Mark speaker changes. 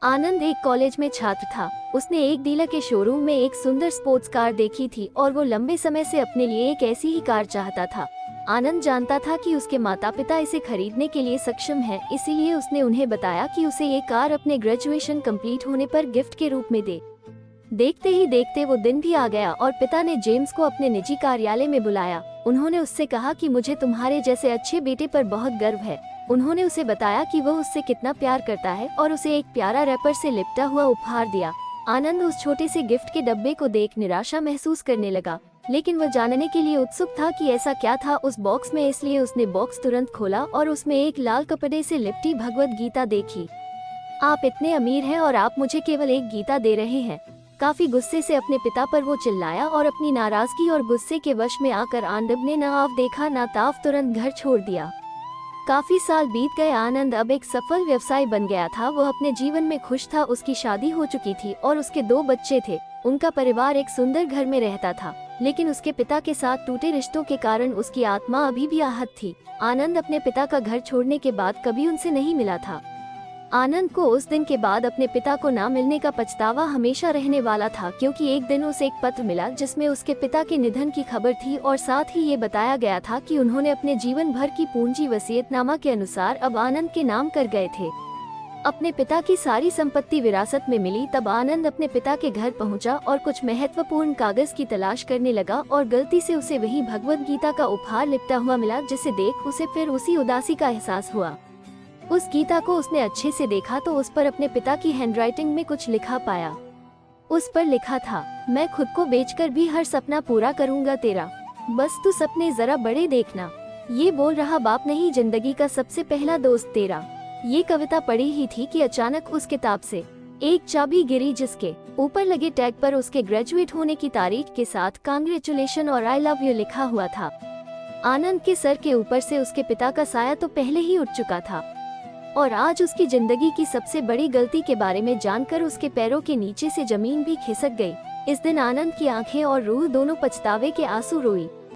Speaker 1: आनंद एक कॉलेज में छात्र था। उसने एक डीलर के शोरूम में एक सुंदर स्पोर्ट्स कार देखी थी और वो लंबे समय से अपने लिए एक ऐसी ही कार चाहता था। आनंद जानता था कि उसके माता पिता इसे खरीदने के लिए सक्षम हैं, इसीलिए उसने उन्हें बताया कि उसे ये कार अपने ग्रेजुएशन कंप्लीट होने पर गिफ्ट के रूप में दे। देखते ही देखते वो दिन भी आ गया और पिता ने जेम्स को अपने निजी कार्यालय में बुलाया। उन्होंने उससे कहा कि मुझे तुम्हारे जैसे अच्छे बेटे पर बहुत गर्व है। उन्होंने उसे बताया कि वह उससे कितना प्यार करता है और उसे एक प्यारा रैपर से लिपटा हुआ उपहार दिया। आनंद उस छोटे से गिफ्ट के डब्बे को देख निराशा महसूस करने लगा, लेकिन वह जानने के लिए उत्सुक था कि ऐसा क्या था उस बॉक्स में, इसलिए उसने बॉक्स तुरंत खोला और उसमें एक लाल कपड़े से लिपटी भगवद गीता देखी। आप इतने अमीर हैं और आप मुझे केवल एक गीता दे रहे हैं। काफी गुस्से से अपने पिता पर वो चिल्लाया और अपनी नाराजगी और गुस्से के वश में आकर आनंद ने न आव देखा न ताव तुरंत घर छोड़ दिया। काफी साल बीत गए। आनंद अब एक सफल व्यवसायी बन गया था। वह अपने जीवन में खुश था। उसकी शादी हो चुकी थी और उसके 2 बच्चे थे। उनका परिवार एक सुंदर घर में रहता था, लेकिन उसके पिता के साथ टूटे रिश्तों के कारण उसकी आत्मा अभी भी आहत थी। आनंद अपने पिता का घर छोड़ने के बाद कभी उनसे नहीं मिला था। आनंद को उस दिन के बाद अपने पिता को ना मिलने का पछतावा हमेशा रहने वाला था, क्योंकि एक दिन उसे एक पत्र मिला जिसमें उसके पिता के निधन की खबर थी और साथ ही ये बताया गया था कि उन्होंने अपने जीवन भर की पूंजी वसीयतनामा के अनुसार अब आनंद के नाम कर गए थे। अपने पिता की सारी संपत्ति विरासत में मिली। तब आनंद अपने पिता के घर पहुंचा और कुछ महत्वपूर्ण कागज की तलाश करने लगा और गलती से उसे वही भगवद गीता का उपहार लिपटा हुआ मिला, जिसे देख उसे फिर उसी उदासी का एहसास हुआ। उस गीता को उसने अच्छे से देखा तो उस पर अपने पिता की हैंडराइटिंग में कुछ लिखा पाया। उस पर लिखा था, मैं खुद को बेचकर भी हर सपना पूरा करूंगा तेरा, बस तू सपने जरा बड़े देखना। ये बोल रहा बाप नहीं, जिंदगी का सबसे पहला दोस्त तेरा। ये कविता पढ़ी ही थी कि अचानक उस किताब से एक चाबी गिरी, जिसके ऊपर लगे टैग पर उसके ग्रेजुएट होने की तारीख के साथ कांग्रेचुलेशन और आई लव यू लिखा हुआ था। आनंद के सर के ऊपर से उसके पिता का साया तो पहले ही उठ चुका था और आज उसकी जिंदगी की सबसे बड़ी गलती के बारे में जानकर उसके पैरों के नीचे से जमीन भी खिसक गई। इस दिन आनंद की आंखें और रूह दोनों पछतावे के आंसू रोई।